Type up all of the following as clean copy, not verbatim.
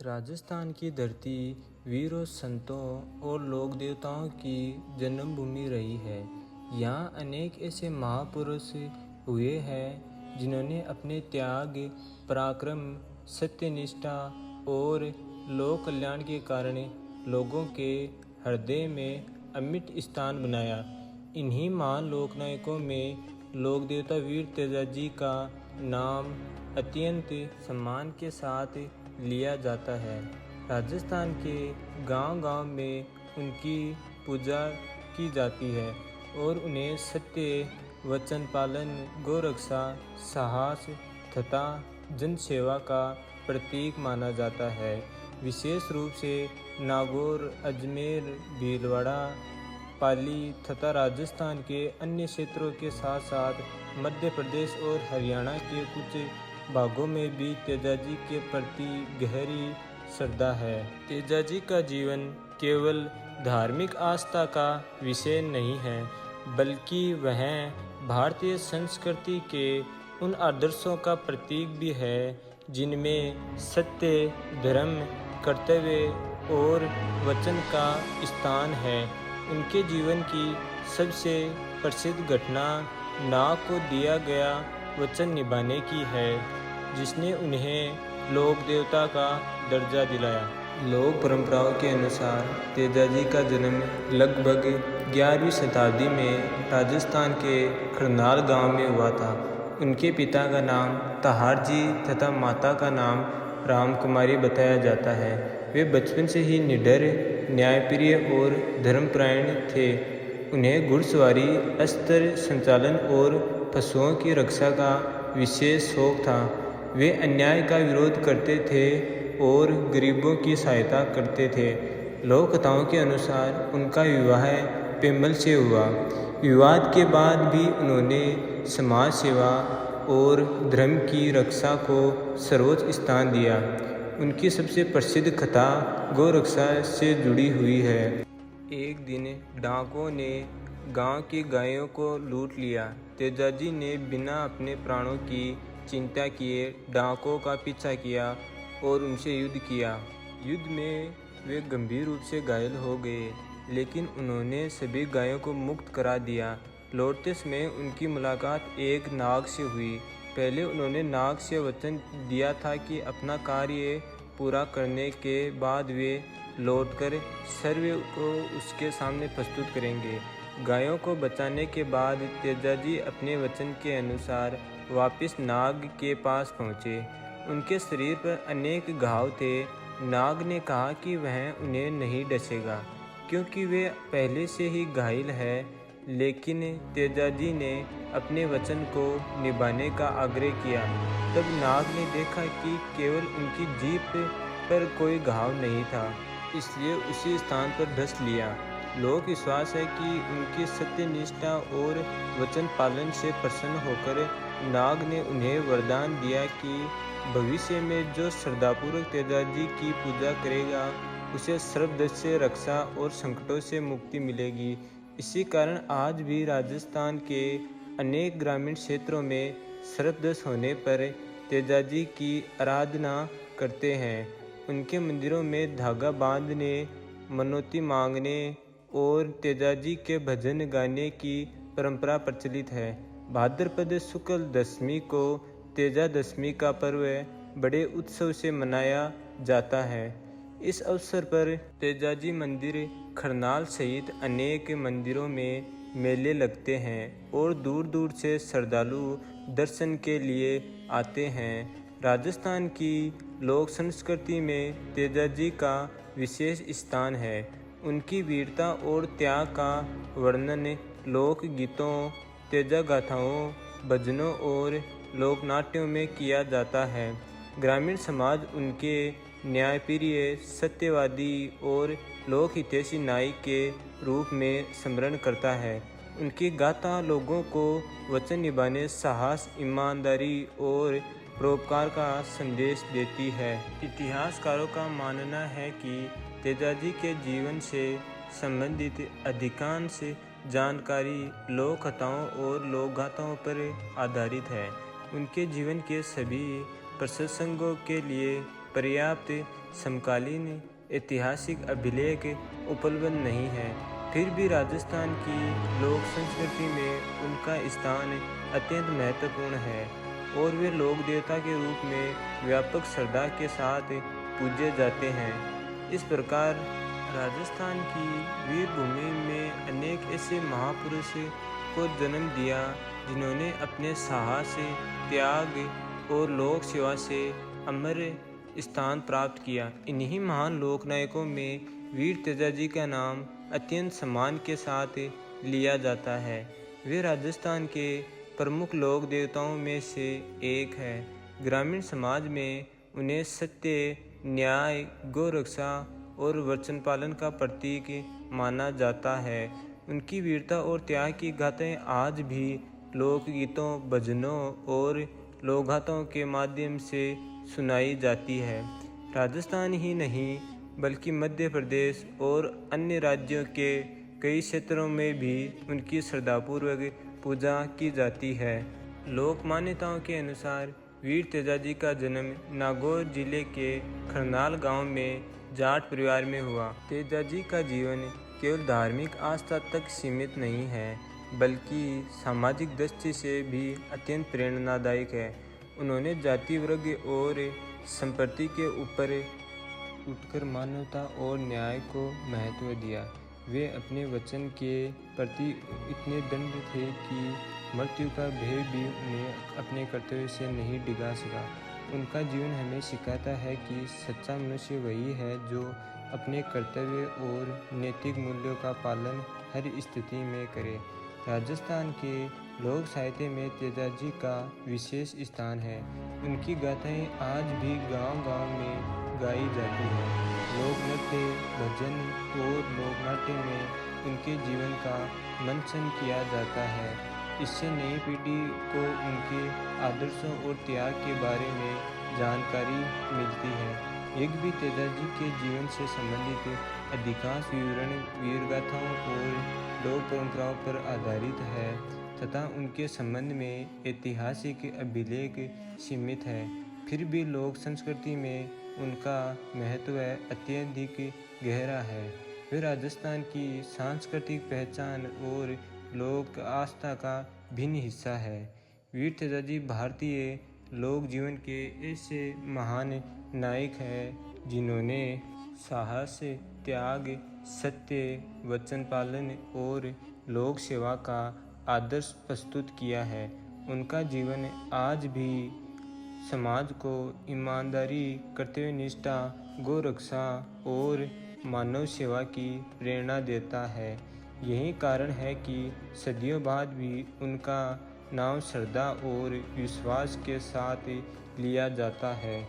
राजस्थान की धरती वीरों, संतों और लोक देवताओं की जन्मभूमि रही है। यहाँ अनेक ऐसे महापुरुष हुए हैं जिन्होंने अपने त्याग, पराक्रम, सत्यनिष्ठा और लोक कल्याण के कारण लोगों के हृदय में अमिट स्थान बनाया। इन्हीं महान लोकनायकों में लोक देवता वीर तेजाजी का नाम अत्यंत सम्मान के साथ लिया जाता है। राजस्थान के गांव-गांव में उनकी पूजा की जाती है और उन्हें सत्य, वचन पालन, गौरक्षा, साहस तथा जनसेवा का प्रतीक माना जाता है। विशेष रूप से नागौर, अजमेर, भीलवाड़ा, पाली तथा राजस्थान के अन्य क्षेत्रों के साथ साथ मध्य प्रदेश और हरियाणा के कुछ भागों में भी तेजाजी के प्रति गहरी श्रद्धा है। तेजाजी का जीवन केवल धार्मिक आस्था का विषय नहीं है, बल्कि वह भारतीय संस्कृति के उन आदर्शों का प्रतीक भी है जिनमें सत्य, धर्म, कर्तव्य और वचन का स्थान है। उनके जीवन की सबसे प्रसिद्ध घटना नाग को दिया गया वचन निभाने की है, जिसने उन्हें लोक देवता का दर्जा दिलाया। लोक परंपराओं के अनुसार तेजाजी का जन्म लगभग 11वीं शताब्दी में राजस्थान के करनाल गांव में हुआ था। उनके पिता का नाम तहारजी तथा माता का नाम रामकुमारी बताया जाता है। वे बचपन से ही निडर, न्यायप्रिय और धर्मपरायण थे। उन्हें घुड़सवारी, अस्त्र संचालन और पशुओं की रक्षा का विशेष शौक था। वे अन्याय का विरोध करते थे और गरीबों की सहायता करते थे। लोक कथाओं के अनुसार उनका विवाह पेम्बल से हुआ। विवाद के बाद भी उन्होंने समाज सेवा और धर्म की रक्षा को सर्वोच्च स्थान दिया। उनकी सबसे प्रसिद्ध कथा गौरक्षा से जुड़ी हुई है। एक दिन डाकुओं ने गांव की गायों को लूट लिया। तेजाजी ने बिना अपने प्राणों की चिंता किए डाकुओं का पीछा किया और उनसे युद्ध किया। युद्ध में वे गंभीर रूप से घायल हो गए, लेकिन उन्होंने सभी गायों को मुक्त करा दिया। लौटते समय उनकी मुलाकात एक नाग से हुई। पहले उन्होंने नाग से वचन दिया था कि अपना कार्य पूरा करने के बाद वे लौटकर सर्व को उसके सामने प्रस्तुत करेंगे। गायों को बचाने के बाद तेजाजी अपने वचन के अनुसार वापस नाग के पास पहुँचे। उनके शरीर पर अनेक घाव थे। नाग ने कहा कि वह उन्हें नहीं डसेगा क्योंकि वे पहले से ही घायल है, लेकिन तेजाजी ने अपने वचन को निभाने का आग्रह किया। तब नाग ने देखा कि केवल उनकी जीभ पर कोई घाव नहीं था, इसलिए उसी स्थान पर डस लिया। लोक विश्वास है कि उनकी सत्यनिष्ठा और वचन पालन से प्रसन्न होकर नाग ने उन्हें वरदान दिया कि भविष्य में जो श्रद्धापूर्वक तेजाजी की पूजा करेगा उसे सर्वदश से रक्षा और संकटों से मुक्ति मिलेगी। इसी कारण आज भी राजस्थान के अनेक ग्रामीण क्षेत्रों में सर्पदंश होने पर तेजाजी की आराधना करते हैं। उनके मंदिरों में धागा बांधने, मनौती मांगने और तेजाजी के भजन गाने की परंपरा प्रचलित है। भाद्रपद शुक्ल दशमी को तेजा दशमी का पर्व बड़े उत्सव से मनाया जाता है। इस अवसर पर तेजाजी मंदिर, करनाल सहित अनेक मंदिरों में मेले लगते हैं और दूर दूर से श्रद्धालु दर्शन के लिए आते हैं। राजस्थान की लोक संस्कृति में तेजाजी का विशेष स्थान है। उनकी वीरता और त्याग का वर्णन लोक गीतों, तेजा गाथाओं, भजनों और लोकनाट्यों में किया जाता है। ग्रामीण समाज उनके न्यायप्रिय, सत्यवादी और लोक हितैषी नायक के रूप में स्मरण करता है। उनकी गाथा लोगों को वचन निभाने, साहस, ईमानदारी और परोपकार का संदेश देती है। इतिहासकारों का मानना है कि तेजाजी के जीवन से संबंधित अधिकांश जानकारी लोक कथाओं और लोकगाथाओं पर आधारित है। उनके जीवन के सभी प्रसंगों के लिए पर्याप्त समकालीन ऐतिहासिक अभिलेख उपलब्ध नहीं है, फिर भी राजस्थान की लोक संस्कृति में उनका स्थान अत्यंत महत्वपूर्ण है और वे लोक देवता के रूप में व्यापक श्रद्धा के साथ पूजे जाते हैं। इस प्रकार राजस्थान की वीर भूमि में अनेक ऐसे महापुरुष को जन्म दिया जिन्होंने अपने साहस, त्याग और लोक सेवा से अमर स्थान प्राप्त किया। इन्हीं महान लोकनायकों में वीर तेजाजी का नाम अत्यंत सम्मान के साथ लिया जाता है। वे राजस्थान के प्रमुख लोक देवताओं में से एक है। ग्रामीण समाज में उन्हें सत्य, न्याय, गौरक्षा और वचन पालन का प्रतीक माना जाता है। उनकी वीरता और त्याग की गाथाएं आज भी लोकगीतों, भजनों और लोकगाथाओं के माध्यम से सुनाई जाती है। राजस्थान ही नहीं बल्कि मध्य प्रदेश और अन्य राज्यों के कई क्षेत्रों में भी उनकी श्रद्धापूर्वक पूजा की जाती है। लोक मान्यताओं के अनुसार वीर तेजाजी का जन्म नागौर जिले के खरनाल गांव में जाट परिवार में हुआ। तेजाजी का जीवन केवल धार्मिक आस्था तक सीमित नहीं है बल्कि सामाजिक दृष्टि से भी अत्यंत प्रेरणादायक है। उन्होंने जाति, वर्ग और संपत्ति के ऊपर उठकर मानवता और न्याय को महत्व दिया। वे अपने वचन के प्रति इतने दृढ़ थे कि मृत्यु का भय भी उन्हें अपने कर्तव्य से नहीं डिगा सका। उनका जीवन हमें सिखाता है कि सच्चा मनुष्य वही है जो अपने कर्तव्य और नैतिक मूल्यों का पालन हर स्थिति में करे। राजस्थान के लोक साहित्य में तेजाजी का विशेष स्थान है। उनकी गाथाएं आज भी गांव-गांव में गाई जाती हैं। लोक नृत्य, भजन और लोकनाट्य में उनके जीवन का मंचन किया जाता है। इससे नई पीढ़ी को उनके आदर्शों और त्याग के बारे में जानकारी मिलती है। एक भी तेजाजी के जीवन से संबंधित अधिकांश विवरण वीर गाथाओं और लोक परंपराओं पर आधारित है तथा उनके संबंध में ऐतिहासिक अभिलेख सीमित है। फिर भी लोक संस्कृति में उनका महत्व अत्यधिक गहरा है। वे राजस्थान की सांस्कृतिक पहचान और लोक आस्था का भिन्न हिस्सा है। वीर तेजाजी भारतीय लोक जीवन के ऐसे महान नायक हैं जिन्होंने साहस, त्याग, सत्य, वचन पालन और लोक सेवा का आदर्श प्रस्तुत किया है। उनका जीवन आज भी समाज को ईमानदारी, कर्तव्यनिष्ठा, गौरक्षा और मानव सेवा की प्रेरणा देता है। यही कारण है कि सदियों बाद भी उनका नाम श्रद्धा और विश्वास के साथ लिया जाता है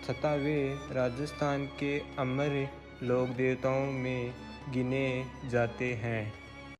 तथा वे राजस्थान के अमर लोक देवताओं में गिने जाते हैं।